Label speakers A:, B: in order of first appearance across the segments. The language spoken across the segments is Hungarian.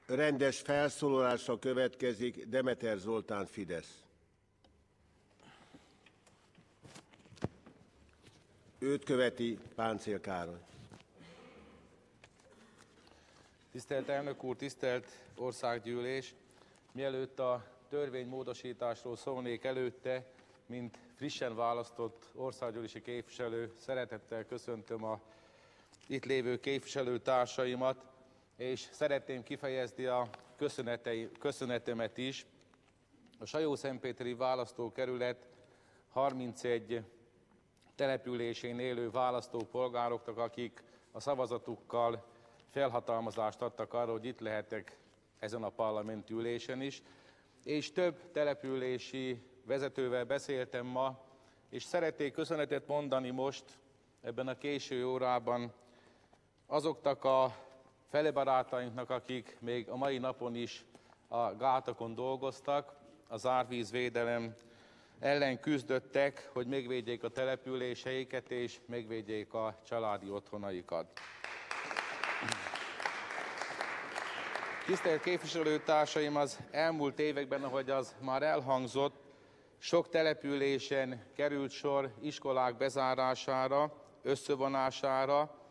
A: Rendes felszólalásra következik Demeter Zoltán, Fidesz. Őt követi Páncél Károly.
B: Tisztelt elnök úr, tisztelt országgyűlés! Mielőtt a törvénymódosításról szólnék előtte, mint frissen választott országgyűlési képviselő, szeretettel köszöntöm a itt lévő képviselőtársaimat, és szeretném kifejezni a köszönetemet is a Sajó-Szentpéteri választókerület 31 településén élő választópolgároknak, akik a szavazatukkal felhatalmazást adtak arra, hogy itt lehetek ezen a parlamenti ülésen is. És több települési vezetővel beszéltem ma, és szeretnék köszönetet mondani most ebben a késő órában azoknak a felebarátainknak, akik még a mai napon is a gátokon dolgoztak, az árvízvédelem ellen küzdöttek, hogy megvédjék a településeiket és megvédjék a családi otthonaikat. Tisztelt képviselőtársaim, az elmúlt években, ahogy az már elhangzott, sok településen került sor iskolák bezárására, összevonására,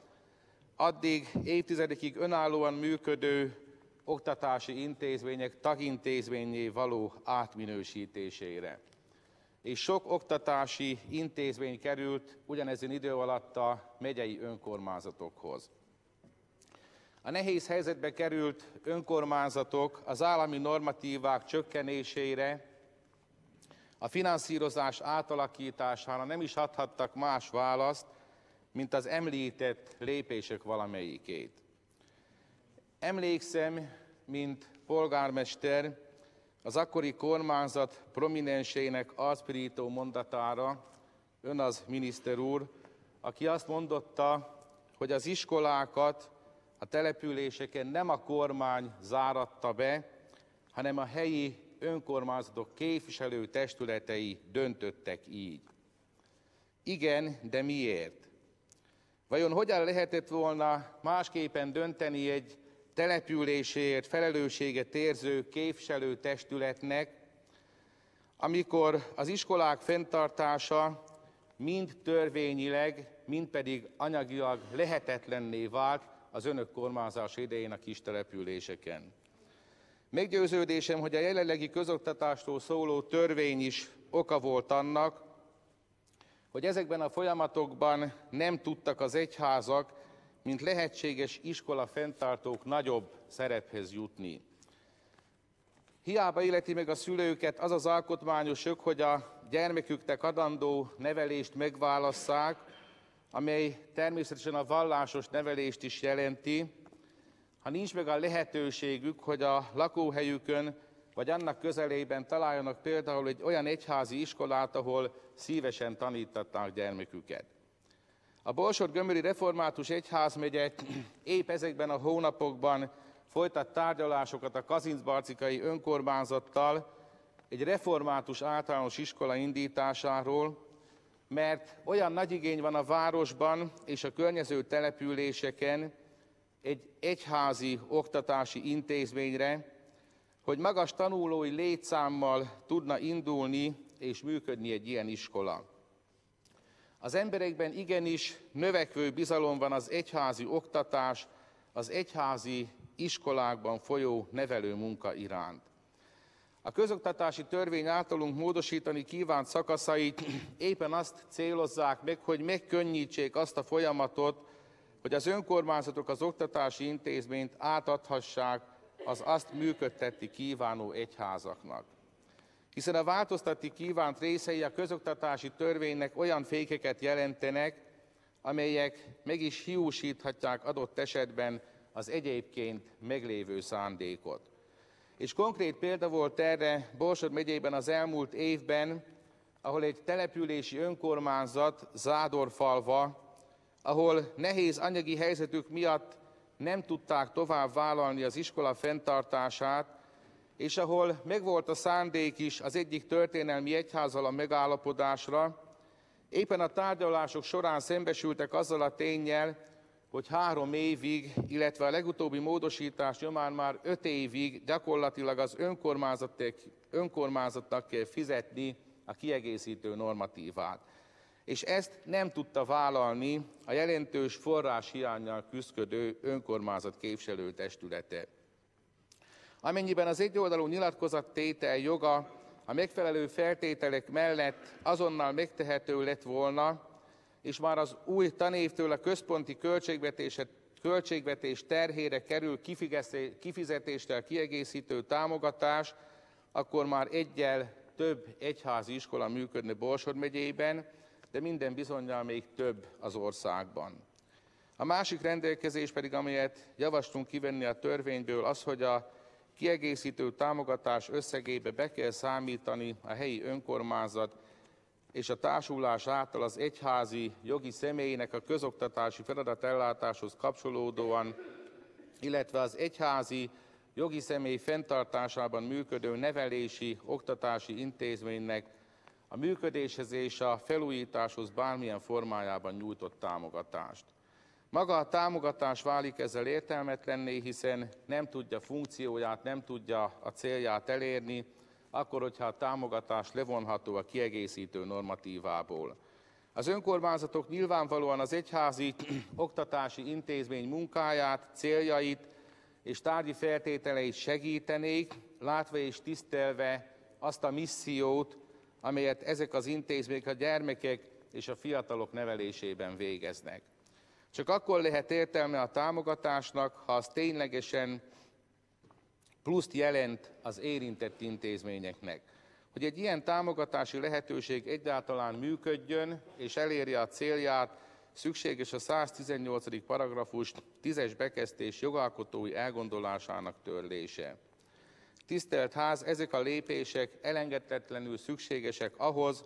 B: addig évtizedekig önállóan működő oktatási intézmények tagintézménnyé való átminősítésére. És sok oktatási intézmény került ugyanezen idő alatt a megyei önkormányzatokhoz. A nehéz helyzetbe került önkormányzatok az állami normatívák csökkenésére, a finanszírozás átalakítására nem is adhattak más választ, mint az említett lépések valamelyikét. Emlékszem, mint polgármester, az akkori kormányzat prominensének arcpirító mondatára, ön az miniszter úr, aki azt mondotta, hogy az iskolákat a településeken nem a kormány záratta be, hanem a helyi önkormányzatok képviselő testületei döntöttek így. Igen, de miért? Vajon hogyan lehetett volna másképpen dönteni egy településért felelősséget érző képviselőtestületnek, amikor az iskolák fenntartása mind törvényileg, mind pedig anyagilag lehetetlenné vált az önök kormányzás idején a kis településeken. Meggyőződésem, hogy a jelenlegi közoktatásról szóló törvény is oka volt annak, hogy ezekben a folyamatokban nem tudtak az egyházak, mint lehetséges iskola fenntartók nagyobb szerephez jutni. Hiába illeti meg a szülőket az az alkotmányos jog, hogy a gyermeküknek adandó nevelést megválasszák, amely természetesen a vallásos nevelést is jelenti, ha nincs meg a lehetőségük, hogy a lakóhelyükön vagy annak közelében találjanak például egy olyan egyházi iskolát, ahol szívesen tanítatták gyermeküket. A Borsod-Gömöri Református Egyházmegye épp ezekben a hónapokban folytat tárgyalásokat a kazincbarcikai önkormányzattal egy református általános iskola indításáról, mert olyan nagy igény van a városban és a környező településeken egy egyházi oktatási intézményre, hogy magas tanulói létszámmal tudna indulni és működni egy ilyen iskola. Az emberekben igenis növekvő bizalom van az egyházi oktatás, az egyházi iskolákban folyó nevelő munka iránt. A közoktatási törvény általunk módosítani kívánt szakaszait éppen azt célozzák meg, hogy megkönnyítsék azt a folyamatot, hogy az önkormányzatok az oktatási intézményt átadhassák az azt működtetni kívánó egyházaknak. Hiszen a változtatni kívánt részei a közoktatási törvénynek olyan fékeket jelentenek, amelyek meg is hiúsíthatják adott esetben az egyébként meglévő szándékot. És konkrét példa volt erre Borsod megyében az elmúlt évben, ahol egy települési önkormányzat, Zádorfalva, ahol nehéz anyagi helyzetük miatt nem tudták tovább vállalni az iskola fenntartását, és ahol megvolt a szándék is az egyik történelmi egyházzal a megállapodásra, éppen a tárgyalások során szembesültek azzal a ténnyel, hogy 3 évig, illetve a legutóbbi módosítás nyomán már 5 évig gyakorlatilag az önkormányzatnak kell fizetni a kiegészítő normatívát. És ezt nem tudta vállalni a jelentős forráshiánnyal küszködő önkormányzat képviselőtestülete. Amennyiben az egyoldalú nyilatkozattétel joga a megfelelő feltételek mellett azonnal megtehető lett volna, és már az új tanévtől a központi költségvetés terhére kerül kifizetéssel kiegészítő támogatás, akkor már egyel több egyházi iskola működne Borsod megyében, de minden bizonnyal még több az országban. A másik rendelkezés pedig, amelyet javaslunk kivenni a törvényből, az, hogy a kiegészítő támogatás összegébe be kell számítani a helyi önkormányzat és a társulás által az egyházi jogi személynek a közoktatási feladatellátáshoz kapcsolódóan, illetve az egyházi jogi személy fenntartásában működő nevelési, oktatási intézménynek a működéshez és a felújításhoz bármilyen formájában nyújtott támogatást. Maga a támogatás válik ezzel értelmetlenné, hiszen nem tudja funkcióját, nem tudja a célját elérni, akkor, hogyha a támogatás levonható a kiegészítő normatívából. Az önkormányzatok nyilvánvalóan az egyházi oktatási intézmény munkáját, céljait és tárgyi feltételeit segítenék, látva és tisztelve azt a missziót, amelyet ezek az intézmények a gyermekek és a fiatalok nevelésében végeznek. Csak akkor lehet értelme a támogatásnak, ha az ténylegesen pluszt jelent az érintett intézményeknek. Hogy egy ilyen támogatási lehetőség egyáltalán működjön és elérje a célját, szükséges a 118. paragrafus 10-es bekezdés jogalkotói elgondolásának törlése. Tisztelt Ház, ezek a lépések elengedhetetlenül szükségesek ahhoz,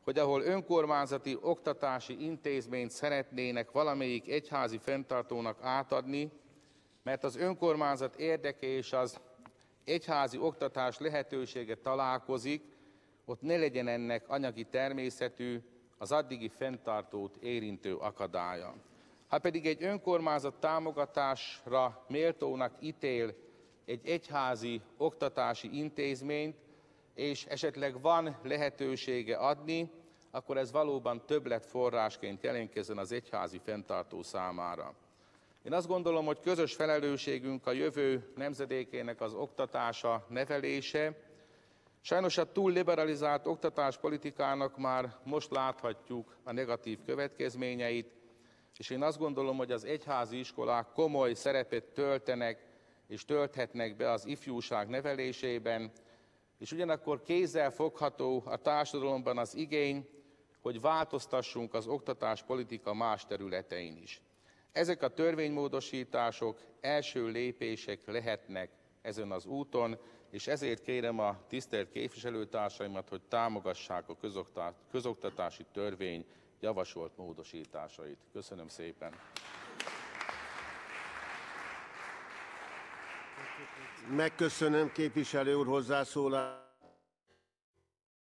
B: hogy ahol önkormányzati oktatási intézményt szeretnének valamelyik egyházi fenntartónak átadni, mert az önkormányzat érdeke és az egyházi oktatás lehetősége találkozik, ott ne legyen ennek anyagi természetű, az addigi fenntartót érintő akadálya. Ha pedig egy önkormányzat támogatásra méltónak ítél egy egyházi oktatási intézményt, és esetleg van lehetősége adni, akkor ez valóban többletforrásként jelentkezzen az egyházi fenntartó számára. Én azt gondolom, hogy közös felelősségünk a jövő nemzedékének az oktatása, nevelése. Sajnos a túl liberalizált oktatáspolitikának már most láthatjuk a negatív következményeit, és én azt gondolom, hogy az egyházi iskolák komoly szerepet töltenek és tölthetnek be az ifjúság nevelésében, és ugyanakkor kézzel fogható a társadalomban az igény, hogy változtassunk az oktatáspolitika más területein is. Ezek a törvénymódosítások első lépések lehetnek ezen az úton, és ezért kérem a tisztelt képviselőtársaimat, hogy támogassák a közoktatási törvény javasolt módosításait. Köszönöm szépen!
A: Megköszönöm képviselő úr hozzászólását.